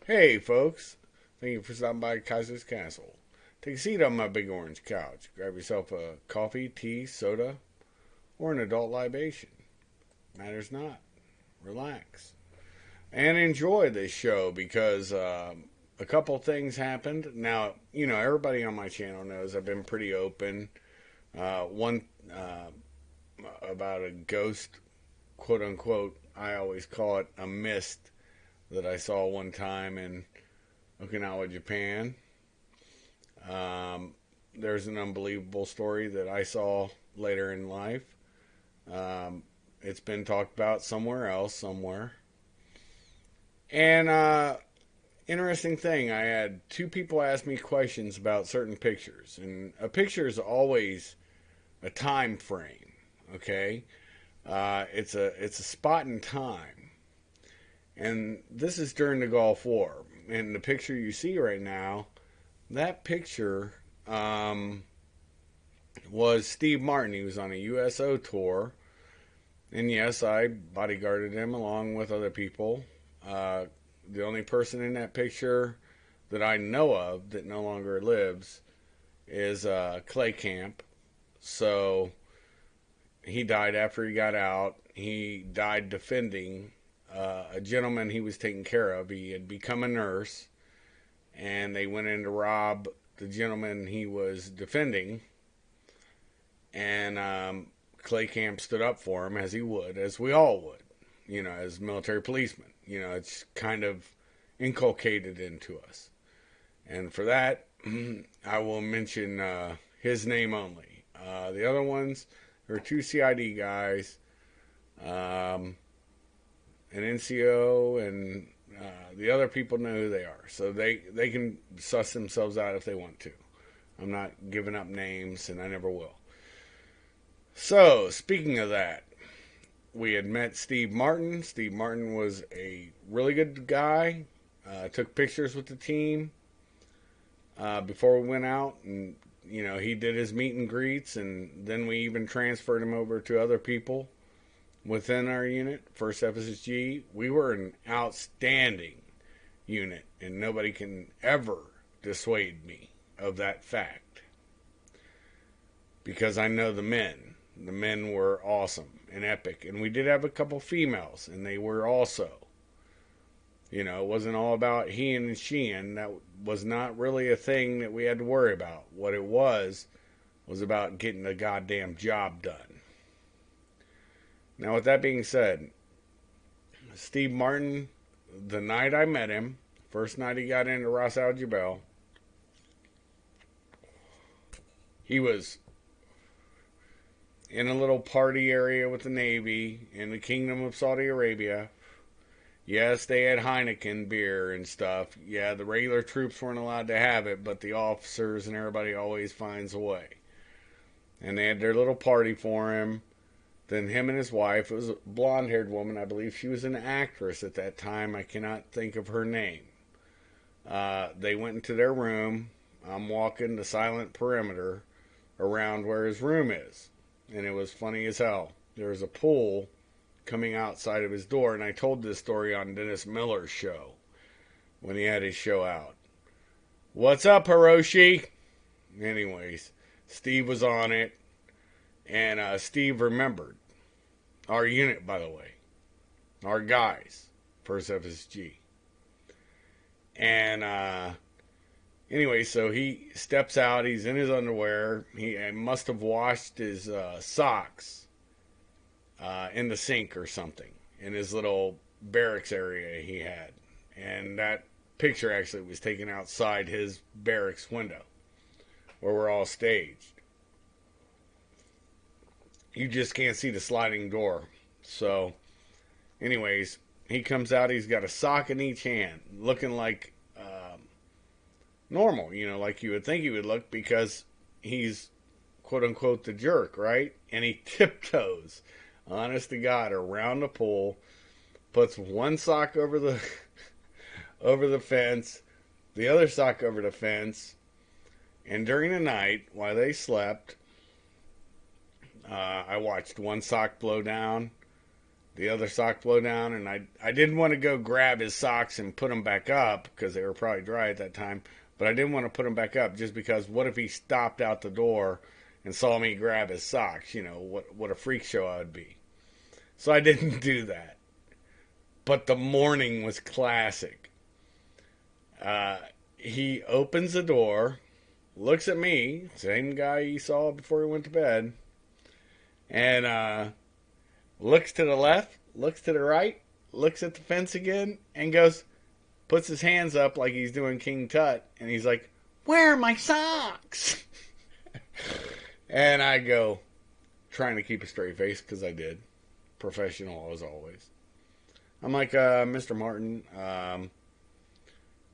Hey, folks. Thank you for stopping by Kaiser's Castle. Take a seat on my big orange couch. Grab yourself a coffee, tea, soda, or an adult libation. Matters not. Relax. And enjoy this show because a couple things happened. Now, everybody on my channel knows I've been pretty open. One about a ghost, quote unquote, I always call it a mist that I saw one time in Okinawa, Japan. There's an unbelievable story that I saw later in life. It's been talked about somewhere else, somewhere. And interesting thing, I had two people ask me questions about certain pictures, and a picture is always a time frame. Okay, it's a spot in time, and this is during the Gulf War. And the picture you see right now, that picture was Steve Martin. He was on a USO tour, and yes, I bodyguarded him along with other people. The only person in that picture that I know of that no longer lives is Clay Camp. So he died after he got out. He died defending a gentleman he was taking care of. He had become a nurse, and they went in to rob the gentleman he was defending. And Clay Camp stood up for him, as he would, as we all would, as military policemen. It's kind of inculcated into us. And for that, I will mention his name only. The other ones, there are two CID guys, an NCO, and the other people know who they are. So they can suss themselves out if they want to. I'm not giving up names, and I never will. So, speaking of that, we had met Steve Martin. Steve Martin was a really good guy. Took pictures with the team before we went out, and he did his meet and greets, and then we even transferred him over to other people within our unit, 1st FSG. We were an outstanding unit, and nobody can ever dissuade me of that fact, because I know the men. The men were awesome and epic, and we did have a couple females, and they were also. It wasn't all about he and she, and that was not really a thing that we had to worry about. What it was about getting the goddamn job done. Now, with that being said, Steve Martin, the night I met him, first night he got into Ras Al Jabal, he was in a little party area with the Navy in the Kingdom of Saudi Arabia. Yes, they had Heineken beer and stuff. Yeah, the regular troops weren't allowed to have it, but the officers and everybody always finds a way. And they had their little party for him. Then him and his wife, it was a blonde-haired woman, I believe she was an actress at that time. I cannot think of her name. They went into their room. I'm walking the silent perimeter around where his room is. And it was funny as hell. There was a pool coming outside of his door, and I told this story on Dennis Miller's show when he had his show out. What's up, Hiroshi? Anyways, Steve was on it, and Steve remembered our unit, by the way, our guys, 1st FSG. And anyway, so he steps out. He's in his underwear. He must have washed his socks in the sink or something in his little barracks area he had. And that picture actually was taken outside his barracks window where we're all staged. You just can't see the sliding door. So, anyways, he comes out. He's got a sock in each hand, looking like normal, like you would think he would look, because he's quote unquote the jerk, right? And he tiptoes, honest to God, around the pool, puts one sock over the over the fence, the other sock over the fence, and during the night while they slept, I watched one sock blow down, The other sock blow down, and I didn't want to go grab his socks and put them back up because they were probably dry at that time. But I didn't want to put them back up just because what if he stopped out the door and saw me grab his socks? You know, what a freak show I would be. So I didn't do that. But the morning was classic. He opens the door, looks at me, same guy he saw before he went to bed, and looks to the left, looks to the right, looks at the fence again, and goes, puts his hands up like he's doing King Tut, and he's like, "Where are my socks?" And I go, trying to keep a straight face, because I did. Professional as always. I'm like, "Mr. Martin,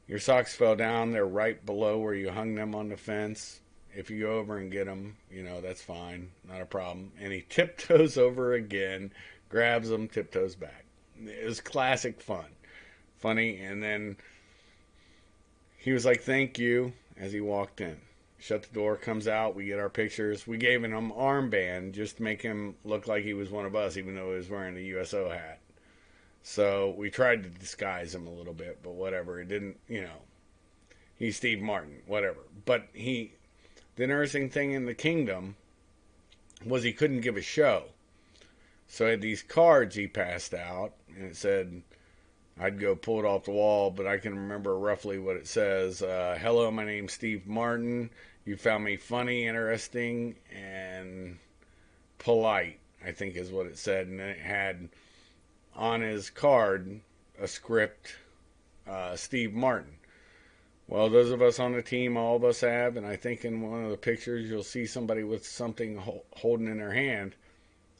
your socks fell down. They're right below where you hung them on the fence. If you go over and get them, you know, that's fine. Not a problem." And he tiptoes over again, grabs them, tiptoes back. It was classic fun. Funny. And then he was like, "Thank you," as he walked in. Shut the door, comes out, we get our pictures. We gave him an armband just to make him look like he was one of us, even though he was wearing a USO hat. So we tried to disguise him a little bit, but whatever. It didn't, you know, he's Steve Martin, whatever. But the interesting thing in the kingdom was he couldn't give a show. So he had these cards he passed out, and it said, I'd go pull it off the wall, but I can remember roughly what it says. "Hello, my name's Steve Martin. You found me funny, interesting, and polite," I think is what it said. And then it had on his card a script, Steve Martin. Well, those of us on the team, all of us have, and I think in one of the pictures you'll see somebody with something holding in their hand.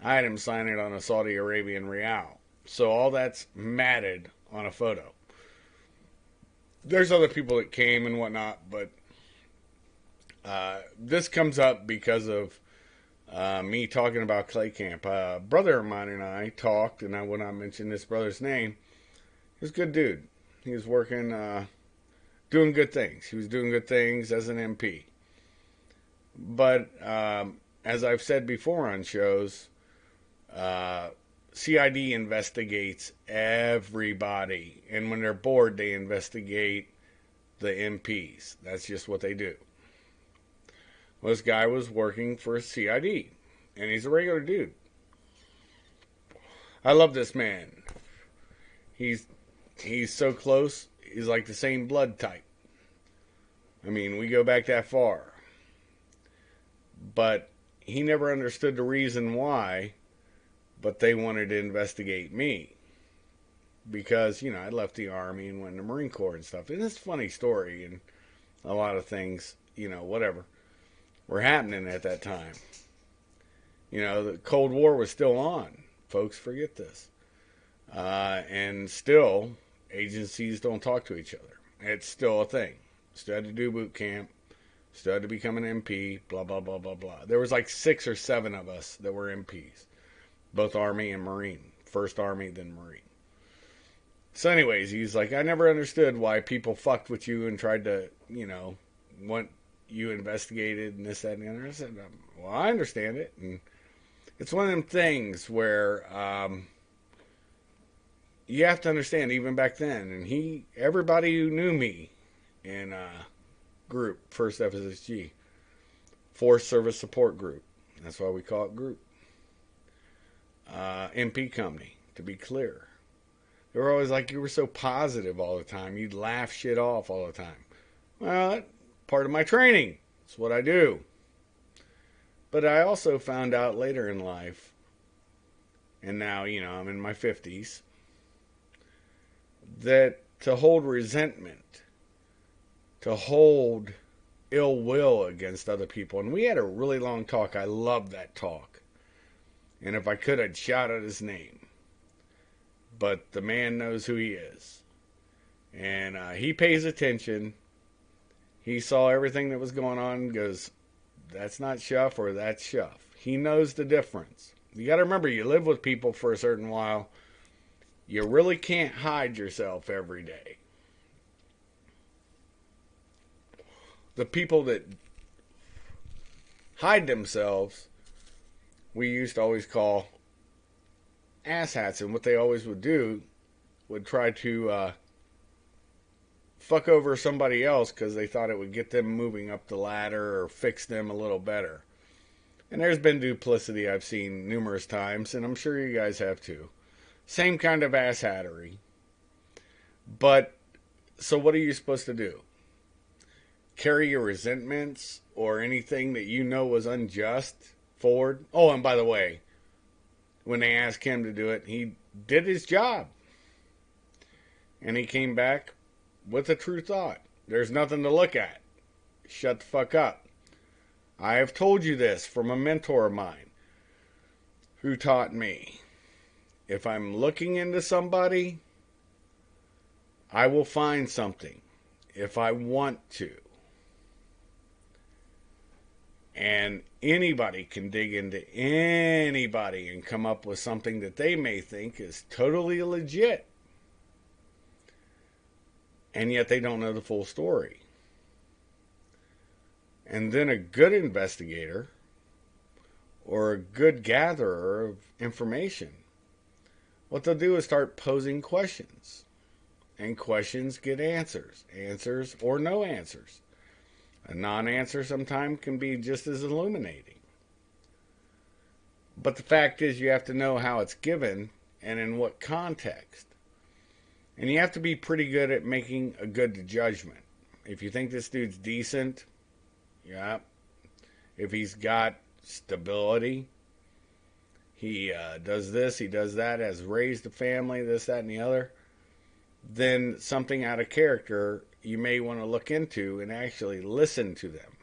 I had him sign it on a Saudi Arabian rial. So all that's matted on a photo. There's other people that came and whatnot, but this comes up because of me talking about Clay Camp. A brother of mine and I talked, and I will not mention this brother's name. He was a good dude. He was working, doing good things. He was doing good things as an MP. But as I've said before on shows, CID investigates everybody, and when they're bored, they investigate the MPs. That's just what they do. Well, this guy was working for CID, and he's a regular dude. I love this man. He's so close. He's like the same blood type. I mean, we go back that far. But he never understood the reason why, but they wanted to investigate me. Because, you know, I left the Army and went in the Marine Corps and stuff. And it's a funny story, and a lot of things, you know, whatever, were happening at that time. You know, the Cold War was still on. Folks forget this. And still, agencies don't talk to each other. It's still a thing. Still had to do boot camp. Still had to become an MP. Blah, blah, blah, blah, blah. There was like 6 or 7 of us that were MPs. Both Army and Marine. First Army, then Marine. So anyways, he's like, I never understood why people fucked with you and tried to, you know, want you investigated and this, that, and the other. I said, well, I understand it. And it's one of them things where you have to understand, even back then, and everybody who knew me in group, First FSSG, Force Service Support Group. That's why we call it group. MP company, to be clear. They were always like, you were so positive all the time. You'd laugh shit off all the time. Well, that's part of my training. It's what I do. But I also found out later in life, and now, you know, I'm in my 50s, that to hold resentment, to hold ill will against other people, and we had a really long talk. I loved that talk. And if I could, I'd shout out his name. But the man knows who he is. And he pays attention. He saw everything that was going on and goes, that's not Shuff or that's Shuff. He knows the difference. You got to remember, you live with people for a certain while. You really can't hide yourself every day. The people that hide themselves, we used to always call asshats, and what they always would do would try to fuck over somebody else because they thought it would get them moving up the ladder or fix them a little better. And there's been duplicity I've seen numerous times, and I'm sure you guys have too. Same kind of asshattery. But, so what are you supposed to do? Carry your resentments or anything that you know was unjust forward? Oh, and by the way, when they asked him to do it, he did his job. And he came back with a true thought. There's nothing to look at. Shut the fuck up. I have told you this from a mentor of mine who taught me, if I'm looking into somebody, I will find something if I want to. And anybody can dig into anybody and come up with something that they may think is totally legit. And yet they don't know the full story. And then a good investigator or a good gatherer of information, what they'll do is start posing questions. And questions get answers. Answers or no answers. A non-answer sometimes can be just as illuminating. But the fact is you have to know how it's given and in what context. And you have to be pretty good at making a good judgment. If you think this dude's decent, yeah. If he's got stability, he does this, he does that, has raised a family, this, that, and the other, then something out of character you may want to look into and actually listen to them.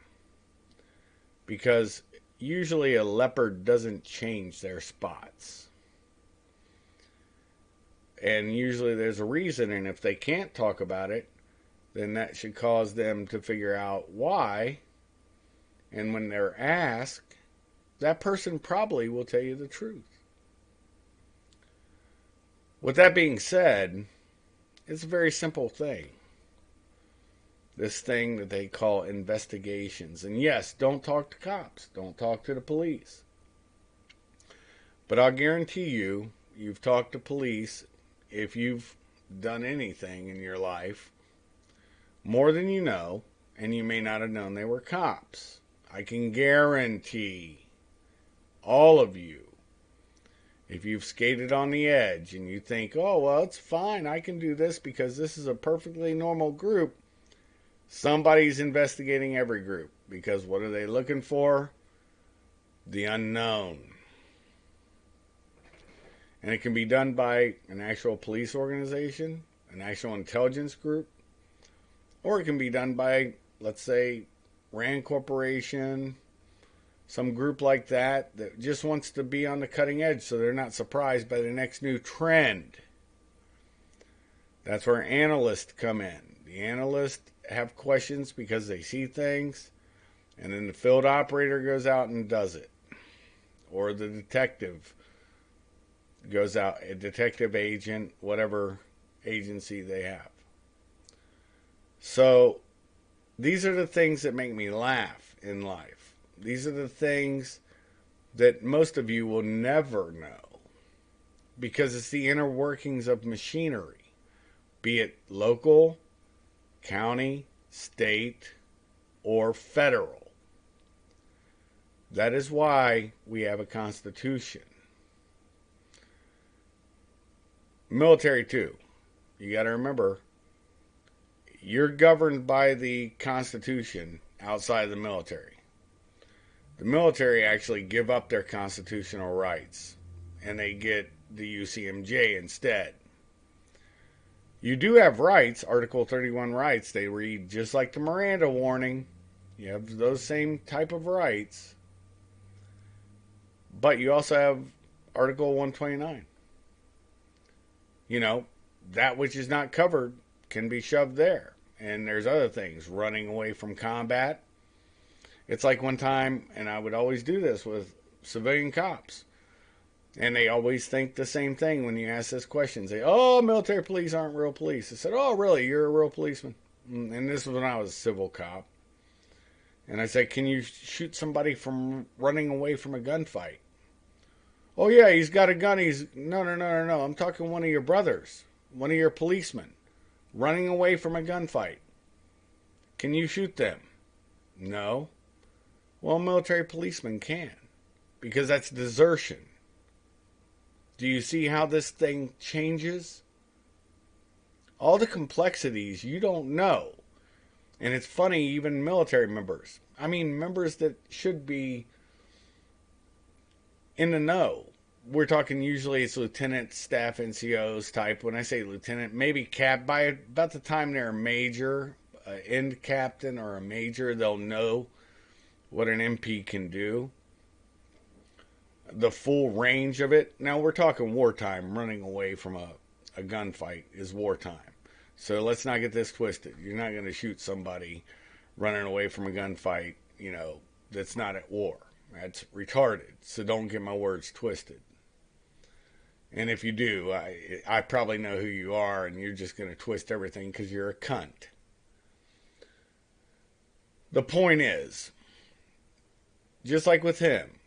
Because usually a leopard doesn't change their spots. And usually there's a reason, and if they can't talk about it, then that should cause them to figure out why. And when they're asked, that person probably will tell you the truth. With that being said, it's a very simple thing. This thing that they call investigations. And yes, don't talk to cops. Don't talk to the police. But I'll guarantee you, you've talked to police if you've done anything in your life more than you know, and you may not have known they were cops. I can guarantee all of you, if you've skated on the edge and you think, oh, well, it's fine, I can do this because this is a perfectly normal group, somebody's investigating every group. Because what are they looking for? The unknown. And it can be done by an actual police organization, an actual intelligence group, or it can be done by, let's say, Rand Corporation, some group like that that just wants to be on the cutting edge so they're not surprised by the next new trend. That's where analysts come in. The analysts have questions because they see things, and then the field operator goes out and does it. Or the detective goes out, a detective agent, whatever agency they have. So these are the things that make me laugh in life. These are the things that most of you will never know because it's the inner workings of machinery, be it local, county, state, or federal. That is why we have a constitution. Military too. You got to remember, you're governed by the Constitution outside of the military. The military actually give up their constitutional rights, and they get the UCMJ instead. You do have rights, Article 31 rights. They read just like the Miranda warning. You have those same type of rights. But you also have Article 129. You know, that which is not covered can be shoved there. And there's other things, running away from combat. It's like one time, and I would always do this with civilian cops, and they always think the same thing when you ask this question. They say, oh, military police aren't real police. I said, oh, really? You're a real policeman? And this was when I was a civil cop. And I said, can you shoot somebody from running away from a gunfight? Oh yeah, he's got a gun. He's no. I'm talking one of your brothers, one of your policemen, running away from a gunfight. Can you shoot them? No. Well, a military policeman can, because that's desertion. Do you see how this thing changes? All the complexities you don't know. And it's funny, even military members. I mean, members that should be in the know. We're talking usually it's lieutenant, staff, NCOs type. When I say lieutenant, maybe cap. By about the time they're a major, end captain, or a major, they'll know what an MP can do. The full range of it. Now we're talking wartime. Running away from a gunfight is wartime. So let's not get this twisted. You're not going to shoot somebody running away from a gunfight, that's not at war. That's retarded. So don't get my words twisted. And if you do, I probably know who you are, and you're just going to twist everything because you're a cunt. The point is, just like with him,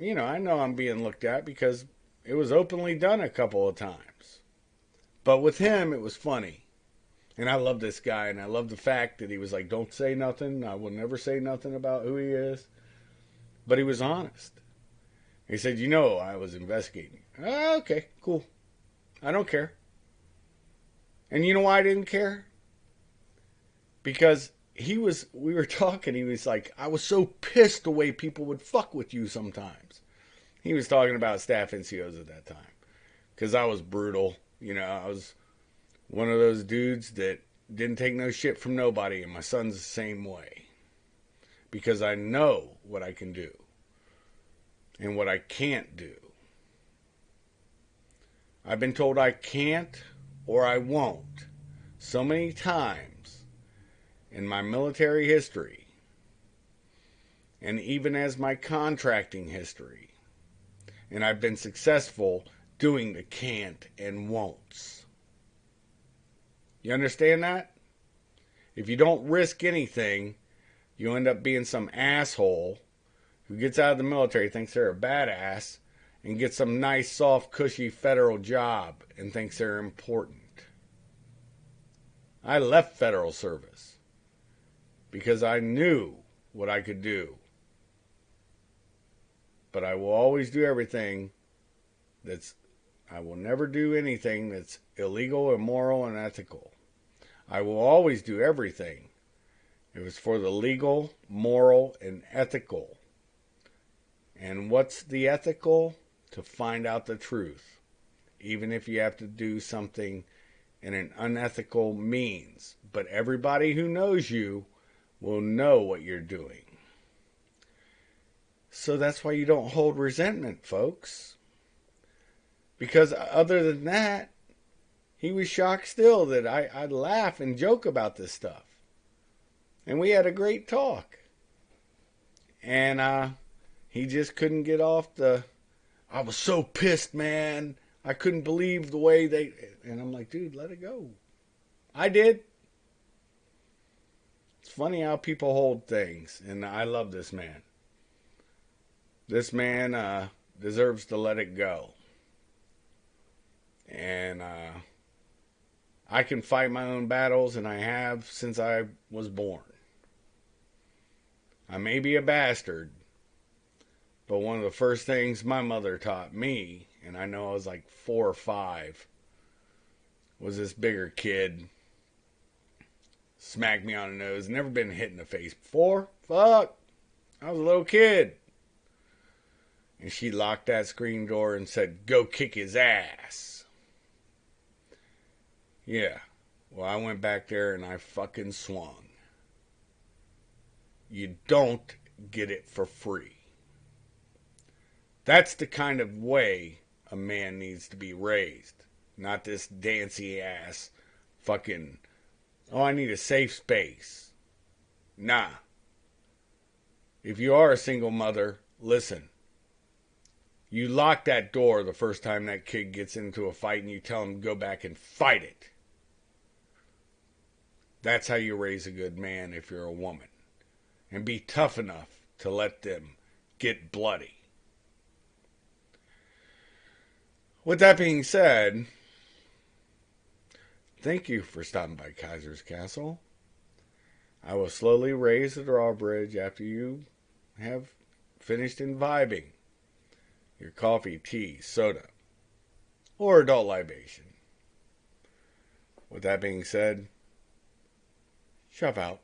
I know I'm being looked at because it was openly done a couple of times. But with him, it was funny. And I love this guy, and I love the fact that he was like, don't say nothing. I will never say nothing about who he is. But he was honest. He said, I was investigating. Oh, okay, cool. I don't care. And you know why I didn't care? Because we were talking, he was like, I was so pissed the way people would fuck with you sometimes. He was talking about staff NCOs at that time. Because I was brutal. I was one of those dudes that didn't take no shit from nobody, and my son's the same way. Because I know what I can do. And what I can't do. I've been told I can't or I won't so many times in my military history, and even as my contracting history, and I've been successful doing the can't and won'ts. You understand that? If you don't risk anything, you end up being some asshole who gets out of the military, thinks they're a badass, and gets some nice, soft, cushy federal job and thinks they're important. I left federal service because I knew what I could do. But I will always do everything I will never do anything that's illegal, immoral, and unethical. I will always do everything if it's for the legal, moral, and ethical. And what's the ethical? To find out the truth. Even if you have to do something in an unethical means. But everybody who knows you will know what you're doing. So that's why you don't hold resentment, folks. Because other than that, he was shocked still that I'd laugh and joke about this stuff. And we had a great talk. And he just couldn't get off I was so pissed, man. I couldn't believe the way they... And I'm like, dude, let it go. I did. It's funny how people hold things. And I love this man. This man deserves to let it go. And I can fight my own battles, and I have since I was born. I may be a bastard, but one of the first things my mother taught me, and I know I was like 4 or 5, was this bigger kid smacked me on the nose. Never been hit in the face before. Fuck. I was a little kid. And she locked that screen door and said, go kick his ass. Yeah. Well, I went back there and I fucking swung. You don't get it for free. That's the kind of way a man needs to be raised. Not this dancy ass fucking, oh, I need a safe space. Nah. If you are a single mother, listen. You lock that door the first time that kid gets into a fight and you tell him to go back and fight it. That's how you raise a good man if you're a woman. And be tough enough to let them get bloody. With that being said, thank you for stopping by Kaiser's Castle. I will slowly raise the drawbridge after you have finished imbibing your coffee, tea, soda, or adult libation. With that being said, shove out.